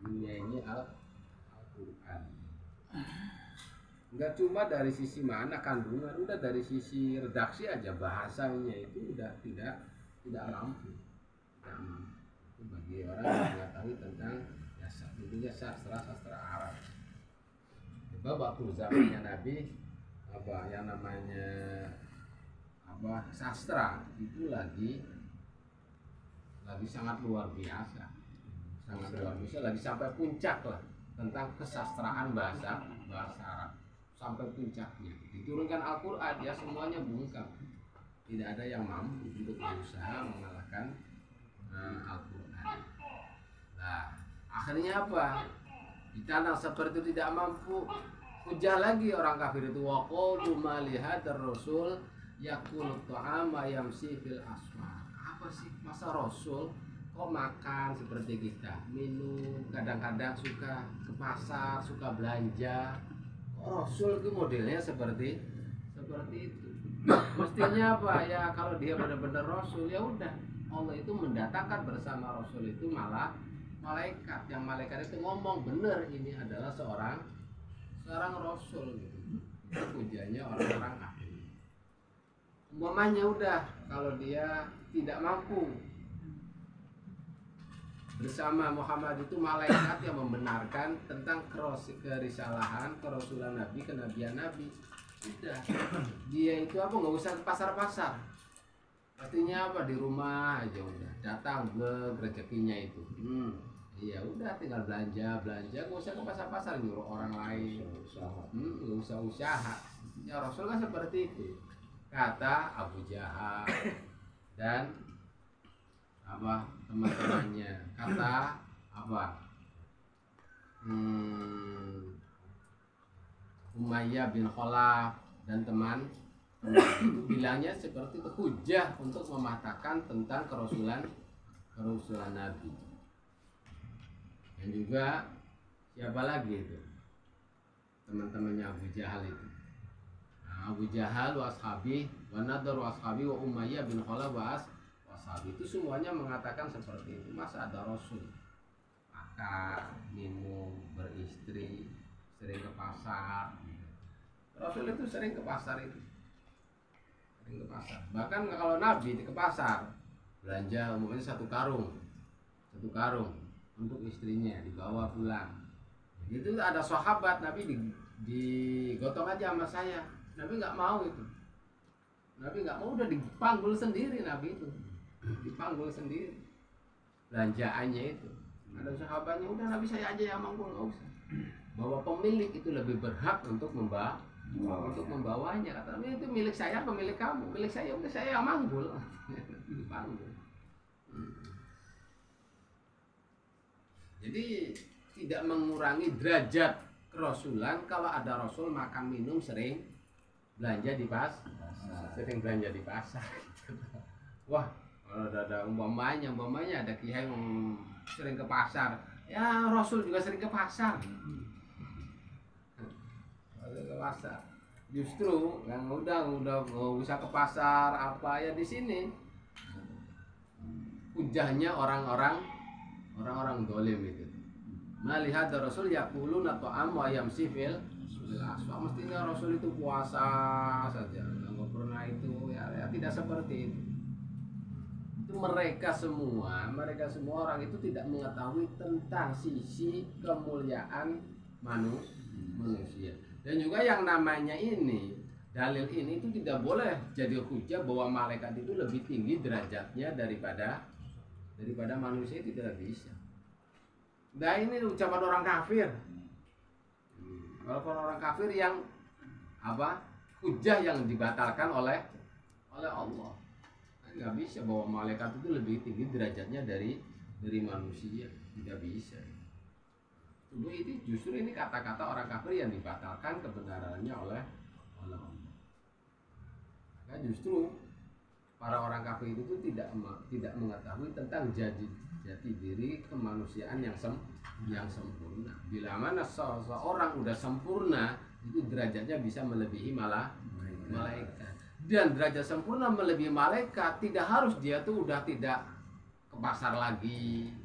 menyaingi Al-Quran. Enggak cuma dari sisi mana kandungan, udah dari sisi redaksi aja bahasanya itu udah tidak mampu. Tidak mampu. Itu bagi orang yang mengetahui tentang tentunya sastra Arab. Coba waktu zamannya Nabi yang namanya sastra itu lagi sangat luar biasa, lagi sampai puncak lah tentang kesastraan bahasa Arab, sampai puncaknya diturunkan Al-Quran, ya semuanya bungkam, tidak ada yang mampu untuk berusaha mengalahkan Al-Quran. Nah akhirnya apa, di tanah seperti itu tidak mampu, hujah lagi orang kafir itu, waqalu ma lihadzal rasul yakulu ta'ama yamsi fil aswaq. Apa sih, masa Rasul kok makan seperti kita, minum, kadang-kadang suka ke pasar, suka belanja. Kok Rasul itu modelnya seperti itu. Mestinya apa ya, kalau dia benar-benar Rasul ya udah, Allah itu mendatangkan bersama Rasul itu malah malaikat, yang malaikat itu ngomong bener ini adalah seorang Rasul gitu. Itu hujahnya orang-orang kafir. Umpamanya udah, kalau dia tidak mampu bersama Muhammad itu malaikat yang membenarkan tentang kerisalahan, kerasulan Nabi, kenabian Nabi, udah dia itu apa, nggak usah ke pasar-pasar, pastinya apa, di rumah aja udah datang rezekinya itu. Iya udah, tinggal belanja, nggak usah ke pasar-pasar nyuruh orang lain, nggak usah usaha. Ya Rasul kan seperti itu, kata Abu Jahal dan teman-temannya, kata Umayyah bin Khalaf dan teman itu bilangnya seperti itu, hujah untuk mematahkan tentang kerasulan Nabi. Dan juga siapa lagi itu teman-temannya Abu Jahal itu, Abu Jahal wa ashabi wa Nadhr wa ashabi wa Umayyah bin Khalaf wa ashabi, itu semuanya mengatakan seperti itu. Masa ada Rasul makan, minum, beristri, sering ke pasar. Rasul itu sering ke pasar itu. Bahkan kalau Nabi ke pasar belanja umumnya satu karung untuk istrinya, dibawa pulang. Itu ada sahabat Nabi digotong aja sama saya. Nabi nggak mau itu. Nabi nggak mau, udah dipanggul sendiri Nabi itu. Dipanggul sendiri belanjaannya itu. Ada sahabatnya, udah Nabi saya aja yang manggul, nggak usah. Bahwa pemilik itu lebih berhak untuk membawanya. Kata Nabi, itu milik saya, pemilik kamu. Milik saya, udah saya yang manggul. Dipanggul. Jadi tidak mengurangi derajat kerasulan kalau ada Rasul makan minum sering belanja di pasar. Wah, kalau ada umpamanya ada kiai yang sering ke pasar, ya Rasul juga sering ke pasar. Justru yang udah nggak usah ke pasar apa ya, di sini hujahnya orang-orang dolim itu. Melihat Rasul yaquluna ta'am wa yamsi fil aswaq. Mestinya Rasul itu puasa saja, nggak pernah itu ya tidak seperti itu. Itu mereka semua orang itu tidak mengetahui tentang sisi kemuliaan manusia. Dan juga yang namanya ini, dalil ini itu tidak boleh jadi hujah bahwa malaikat itu lebih tinggi derajatnya daripada manusia, itu tidak bisa. Nah ini ucapan orang kafir. Walaupun orang kafir yang hujah yang dibatalkan oleh Allah. Nggak bisa bahwa malaikat itu lebih tinggi derajatnya dari manusia, tidak bisa. Justru ini kata-kata orang kafir yang dibatalkan kebenarannya oleh Allah. Maka justru para orang kafir itu tidak mengetahui tentang jati diri kemanusiaan yang sempurna. Bila mana seorang udah sempurna, itu derajatnya bisa melebihi malaikat. Dan derajat sempurna melebihi malaikat tidak harus dia tuh udah tidak ke pasar lagi,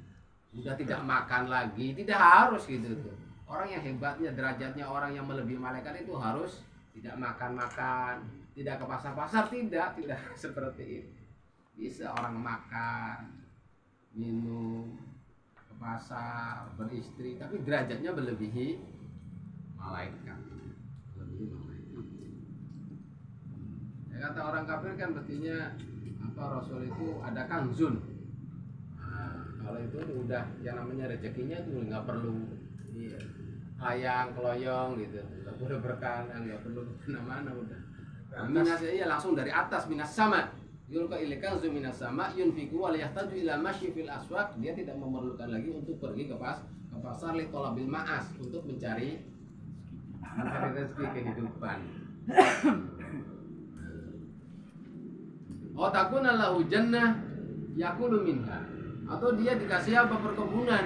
udah tidak makan lagi, tidak harus gitu tuh. Orang yang hebatnya derajatnya orang yang melebihi malaikat itu harus tidak makan-makan, tidak ke pasar-pasar, tidak seperti itu. Bisa orang makan, minum, ke pasar, beristri, tapi derajatnya melebihi malaikat. Melebihi malaikat. Ya, kata orang kafir kan mestinya apa Rasul itu ada kanzun. Nah, kalau itu udah yang namanya rezekinya itu nggak perlu hayang keloyong gitu, nggak perlu berkanan, nggak perlu kemana-mana udah. Minas ya langsung dari atas, minas sama. Yulqa ilaika zu minas sama yunfiqu wa yahtaju ila masyi fil aswaq. Dia tidak memerlukan lagi untuk pergi ke pasar li talabil ma'as, untuk mencari rezeki kehidupan. Oh takuna lahu jannah yakulu minha, atau dia dikasih apa perkebunan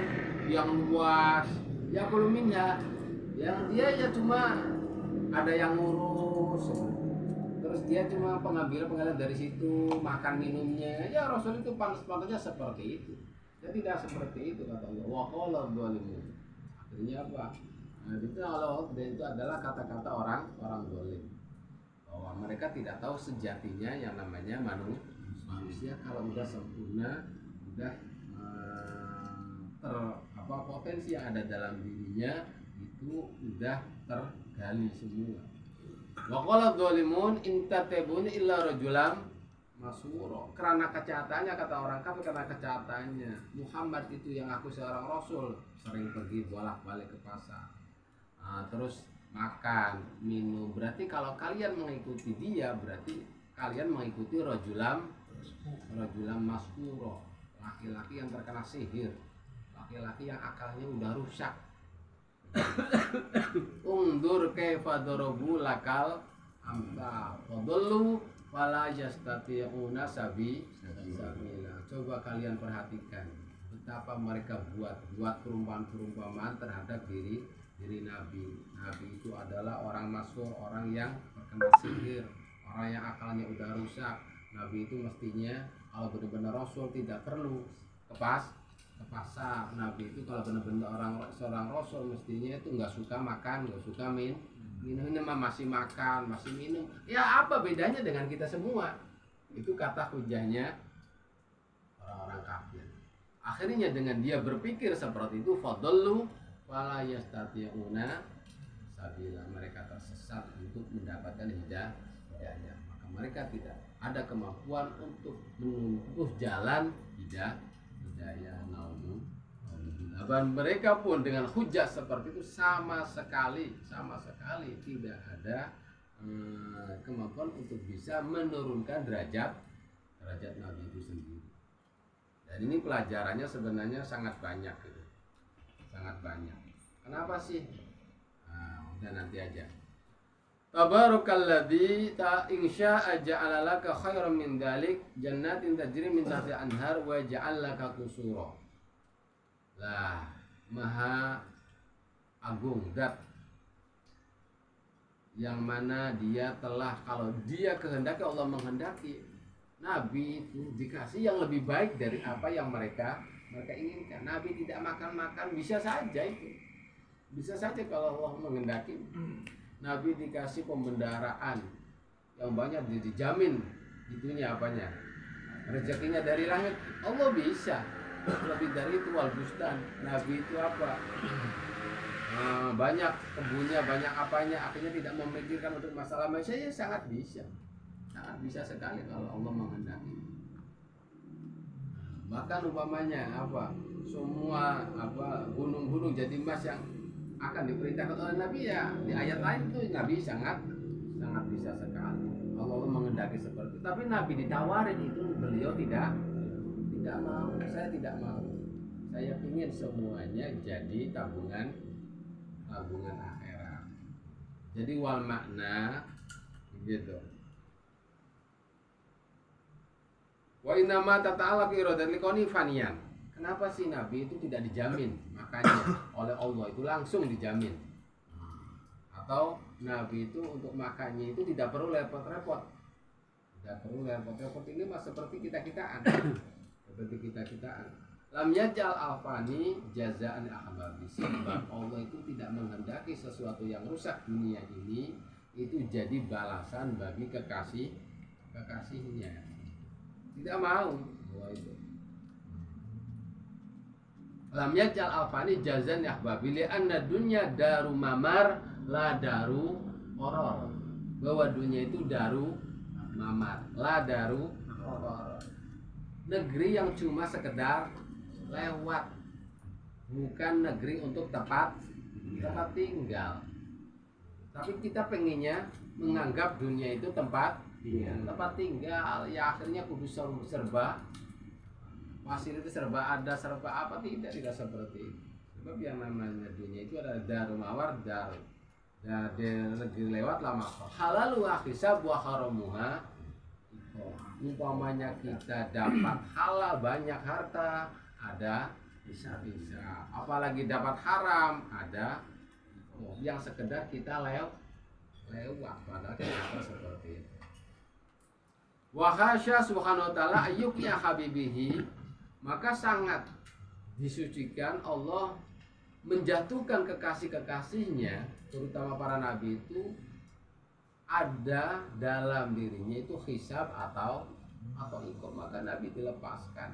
yang luas yakulu minha, yang dia ya cuma ada yang ngurus, terus dia cuma pengambilan dari situ, makan minumnya ya Rasul itu pantas-pantasnya seperti itu. Ya tidak seperti itu kata Allah. Wa qala dzalimun. Akhirnya apa? Nah, itu Allah dan itu adalah kata-kata orang zalim. Bahwa mereka tidak tahu sejatinya yang namanya manusia kalau udah sempurna, udah potensi yang ada dalam dirinya itu udah tergali semua. Wa qala dzalimun in tatabuni illa rajulam masuro. Karena kejahatannya kata orang kafir, karena kejahatannya Muhammad itu yang aku seorang rasul, sering pergi bolak-balik ke pasar. Terus makan, minum. Berarti kalau kalian mengikuti dia, berarti kalian mengikuti rajulam masuro, laki-laki yang terkena sihir, laki-laki yang akalnya udah rusak. Undur kaifa darabu lakal amsal fadallu wala yastati'una sabila. Coba kalian perhatikan betapa mereka buat perumpamaan terhadap diri Nabi. Nabi itu adalah orang masuk, orang yang terkena sihir, orang yang akalnya udah rusak. Nabi itu mestinya kalau benar-benar Rasul tidak perlu ke pasar. Nabi itu kalau benar-benar seorang Rasul mestinya itu nggak suka makan, nggak suka minum. Ini masih makan, masih minum. Ya apa bedanya dengan kita semua? Itu kata hujahnya orang-orang kafir. Akhirnya dengan dia berpikir seperti itu, fadallu wala yastati'una sabila, mereka tersesat untuk mendapatkan hidayah. Maka mereka tidak ada kemampuan untuk menempuh jalan hidayah. Dan mereka pun dengan hujah seperti itu sama sekali tidak ada kemampuan untuk bisa menurunkan derajat Nabi itu sendiri. Dan ini pelajarannya sebenarnya sangat banyak gitu. Sangat banyak. Kenapa sih? Udah nanti aja. Tabarakalladzi ta insya'a ja'ala laka khairan min dzalik jannatin tajri min tahtiha anhar wa ja'al laka qusura. Lah, Maha Agung zat yang mana dia telah, kalau dia kehendaki, Allah menghendaki, Nabi itu dikasih yang lebih baik dari apa yang mereka inginkan. Nabi tidak makan bisa saja itu. Bisa saja kalau Allah menghendaki. Nabi dikasih pembendaraan yang banyak, dijamin itunya apanya, rezekinya dari langit. Allah bisa lebih dari itu. Wal bustan, Nabi itu apa, banyak kebunnya, banyak apanya, akhirnya tidak memikirkan untuk masalah manusia. Ya sangat bisa sekali kalau Allah menghendaki. Bahkan umpamanya apa, semua gunung-gunung jadi emas yang akan diperintahkan oleh Nabi, ya di ayat lain itu Nabi sangat bisa sekali. Allah menghendaki seperti itu. Tapi Nabi ditawarin itu, beliau tidak mau. Saya tidak mau. Saya ingin semuanya jadi tabungan akhirat. Jadi wal makna gitu. Wa inna ma tata'allaqu iradat liqoni faniyan. Kenapa sih Nabi itu tidak dijamin? Makanya oleh Allah itu langsung dijamin. Atau Nabi itu untuk makannya itu tidak perlu repot-repot. Ini mah seperti kita-kitaan. Lam yaj'al al-fani jazaan ahbabi. Sebab Allah itu tidak menghendaki sesuatu yang rusak dunia ini itu jadi balasan bagi kekasihnya. Tidak mau bahwa itu. Lam yaj'al al-fani jazaan ahbabi li anna dunya daru mamar la daru horor. Bahwa dunia itu daru mamar, la daru horor. Negeri yang cuma sekedar lewat, bukan negeri untuk tempat tinggal. Tapi kita pengennya menganggap dunia itu tempat tinggal. Ya akhirnya kudu serba fasilitas, serba ada, serba apa, tidak seperti itu. Sebab yang namanya dunia itu adalah daru mawar, daru negeri lewat lama. Halalu hisab wa haramuha. Umpamanya kita dapat halal banyak harta, ada bisa, apalagi dapat haram ada, yang sekedar kita lewat padahal kenapa seperti itu. Wa khasya subhanahu wa ta'ala ayyuki habibihi, maka sangat disucikan Allah menjatuhkan kekasih-kekasihnya, terutama para nabi itu ada dalam dirinya itu hisab atau iqab, maka nabi dilepaskan.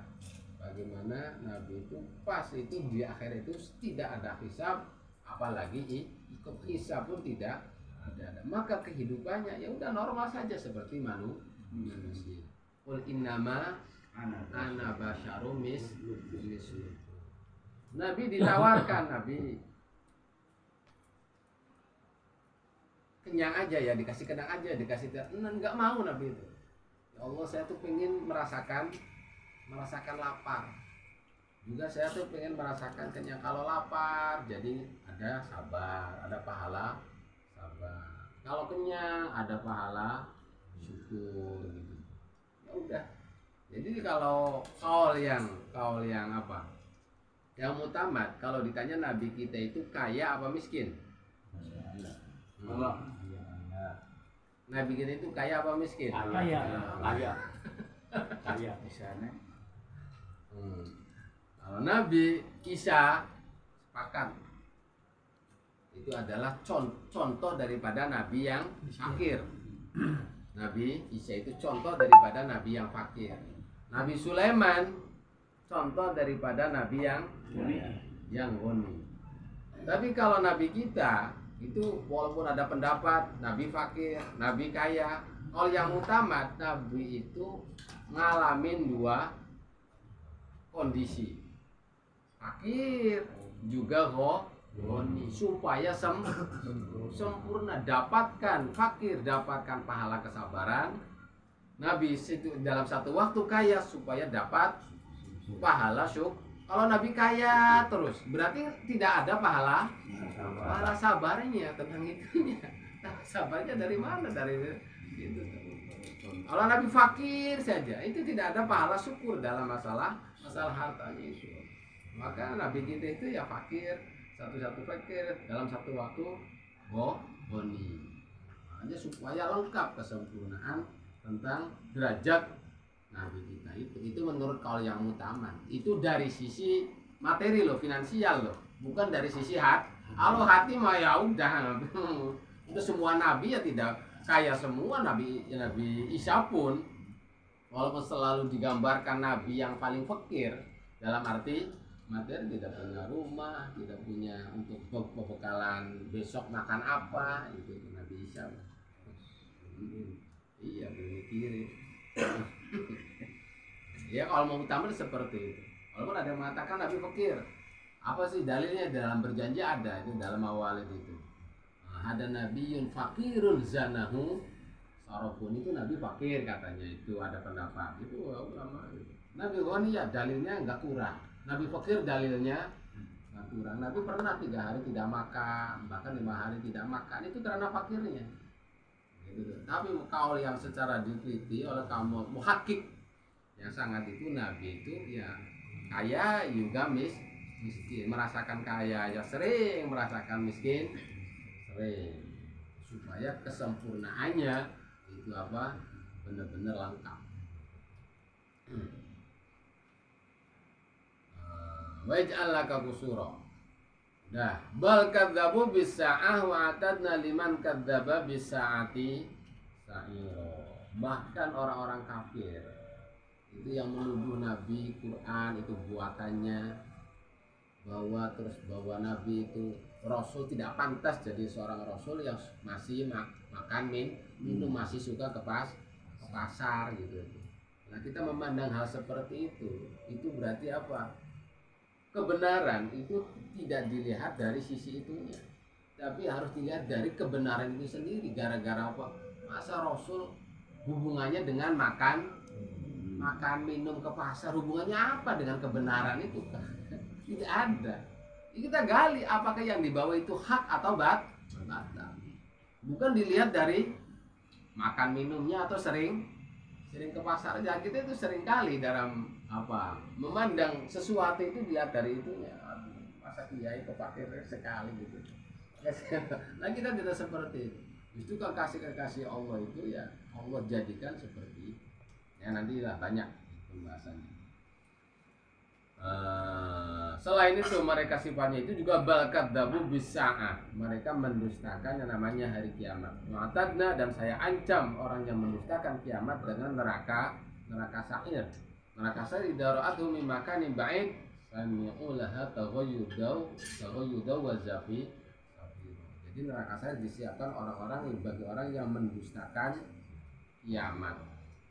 Bagaimana nabi itu pas itu di akhir itu tidak ada hisab, apalagi ikut hisab pun tidak ada. Maka kehidupannya ya udah normal saja seperti manusia. Qul innama ana basyarum mislukum. Nabi ditawarkan, nabi kenyang aja ya, dikasih kenyang aja, dikasih enggak mau nabi itu. Ya Allah, saya tuh pengen merasakan lapar. Juga saya tuh pengen merasakan kenyang. Kalau lapar jadi ada sabar, ada pahala sabar. Kalau kenyang ada pahala syukur gitu. Ya udah. Jadi kalau kaul yang apa? Yang mutamad, kalau ditanya nabi kita itu kaya apa miskin? Nabi kita itu kaya apa miskin? Kaya misalnya. Kalau Nabi Isa sepakat itu adalah contoh daripada Nabi yang fakir. Nabi Isa itu contoh daripada Nabi yang fakir. Nabi Sulaiman contoh daripada Nabi yang goni. Tapi kalau Nabi kita itu walaupun ada pendapat Nabi fakir, Nabi kaya, kalau yang utama Nabi itu ngalamin dua kondisi, fakir juga goni, supaya sempurna. Dapatkan fakir, dapatkan pahala kesabaran. Nabi itu dalam satu waktu kaya supaya dapat pahala syukur. Kalau Nabi kaya terus berarti tidak ada pahala sabarnya tentang itunya. Sabarnya dari mana? Dari itu. Kalau Nabi fakir saja itu tidak ada pahala syukur dalam masalah hartanya itu. Maka Nabi kita itu ya fakir, satu fakir dalam satu waktu goni. Makanya supaya lengkap kesempurnaan tentang derajat Nabi kita itu menurut kaul yang utama. Itu dari sisi materi loh, finansial loh, bukan dari sisi hati. Kalau hati mah ya udah, itu semua nabi ya tidak kaya semua. Nabi Isa pun walaupun selalu digambarkan nabi yang paling fakir dalam arti materi, tidak punya rumah, tidak punya untuk pembekalan besok makan apa, itu Nabi Isa. Iya, bermikirin. Ya kalau mau utama seperti itu. Walaupun ada yang mengatakan Nabi fakir, apa sih dalilnya? Dalam berjanji ada itu dalam Mawalid itu. Ada Nabiun fakirun zanahu sarafun, itu Nabi fakir katanya, itu ada pendapat itu ulama. Nabi Ghani ya dalilnya enggak kurang. Nabi fakir dalilnya enggak kurang. Nabi pernah 3 hari tidak makan, bahkan 5 hari tidak makan, itu karena fakirnya. Gitu. Tapi kaul yang secara diteliti oleh kaum muhakkik yang sangat itu, Nabi itu ya kaya juga miskin, merasakan kaya ya sering, merasakan miskin sering, supaya kesempurnaannya itu apa benar-benar lengkap. waj'al laka qusura. Nah, bal kadzabu bis-sa'ah wa atadna liman kadzdzaba bis-sa'ati sa'ira. Bahkan orang-orang kafir itu yang menuduh Nabi Quran itu buatannya, bahwa Nabi itu Rasul, tidak pantas jadi seorang Rasul yang masih makan minum, masih suka ke pasar gitu. Nah, kita memandang hal seperti itu berarti apa? Kebenaran itu tidak dilihat dari sisi itunya, tapi harus dilihat dari kebenaran itu sendiri. Gara-gara apa? Masa Rasul hubungannya dengan makan minum ke pasar, hubungannya apa dengan kebenaran itu? Tidak ada. Kita gali apakah yang dibawa itu hak atau batal. Bukan dilihat dari makan minumnya atau sering ke pasar aja. Kita itu sering kali dalam memandang sesuatu itu dilihat dari itunya. Masa kiai kepakir sekali gitu. Nah, kita tidak seperti itu. Justru kekasih Allah itu ya Allah jadikan seperti itu. Ya nantilah banyak pembahasannya. Selain itu mereka sifatnya itu juga bal kadzabu bis-sa'ah. Mereka mendustakan yang namanya hari kiamat. Mu'tadna, dan saya ancam orang yang mendustakan kiamat dengan neraka sa'ir. Neraka sa'ir idara'atuhum min makanin ba'id sami'u laha taghayyudaw wa zafi. Jadi neraka sa'ir disiapkan orang-orang bagi orang yang mendustakan kiamat.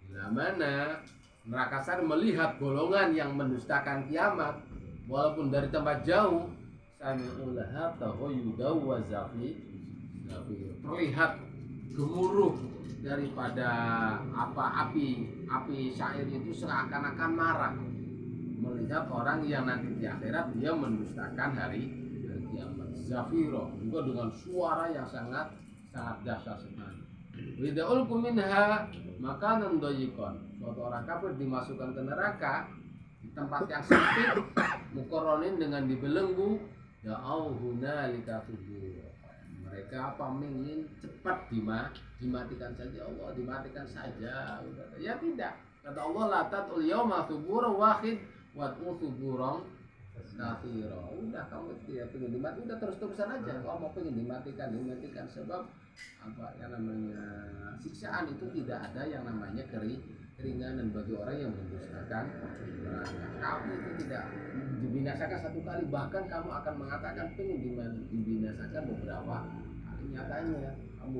Bila mana neraka sa'ir melihat golongan yang mendustakan kiamat, walaupun dari tempat jauh, sami'u laha taghayyudaw wa zafi. Terlihat gemuruh daripada api syair itu seakan-akan marah melihat orang yang nanti di akhirat dia mendustakan hari kiamat. Zafiro juga dengan suara yang sangat dahsyat sekali. Wida'ulku minha makanan doyikon. Suatu orang kafir dimasukkan ke neraka di tempat yang sempit, mukorronin dengan dibelenggu, da'au hunalika subur. Mereka ingin cepat dimatikan saja. Allah dimatikan saja. Ya tidak. Kata Allah, latat ul yawma subur wahid wad'u suburong kathira. Udah, kamu tidak pengen dimatikan, udah terus-terusan aja. Kalau mau pengen dimatikan sebab yang namanya siksaan itu tidak ada yang namanya keringanan bagi orang yang mendustakan. Kamu itu tidak dibinasakan satu kali, bahkan kamu akan mengatakan pengen dibinasakan beberapa kali. Nyatanya kamu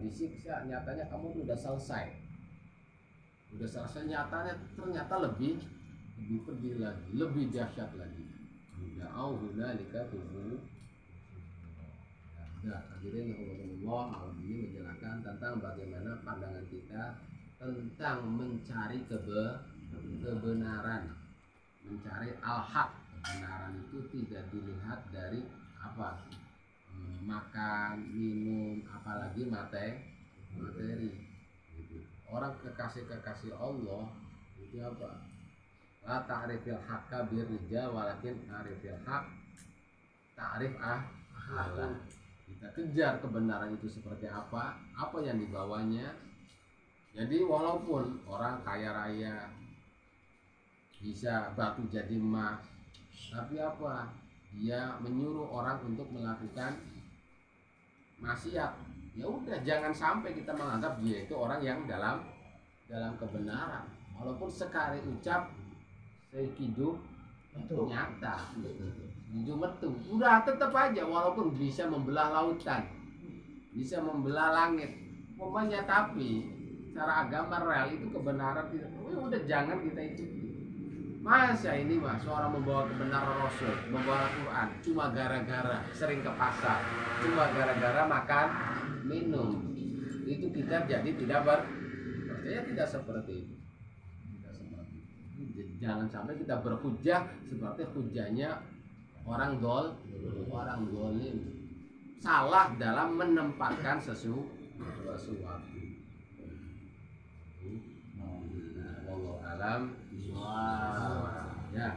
disiksa, nyatanya kamu udah selesai, nyatanya ternyata lebih pedih lagi, lebih dahsyat lagi. Ya'auhunalika tubuh. Nah, akhirnya Allah malam ini menjelaskan tentang bagaimana pandangan kita tentang mencari kebenaran, mencari al-haq. Kebenaran itu tidak dilihat dari makan, minum, apalagi materi. Gitu. Orang kekasih Allah itu apa? La ta'rifil haqqa birrija walakin ta'rifil haq ta'rif ahlah. Kita kejar kebenaran itu seperti apa yang dibawanya. Jadi walaupun orang kaya raya bisa batu jadi emas, tapi dia menyuruh orang untuk melakukan maksiat. Ya udah, jangan sampai kita menganggap dia itu orang yang dalam kebenaran. Walaupun sekali ucap sehidup nyata, hidup metu, udah tetap aja walaupun bisa membelah lautan, bisa membelah langit, pokoknya tapi cara agama real itu kebenaran tidak. Udah jangan kita ikuti. Masa ini seorang membawa kebenaran Rasul, membawa Al-Quran cuma gara-gara sering ke pasar, cuma gara-gara makan minum, itu kita jadi tidak percaya. Tidak seperti itu. Jangan sampai kita berhujah seperti hujahnya orang dolim, salah dalam menempatkan sesuatu. Wallahu alam. Ya.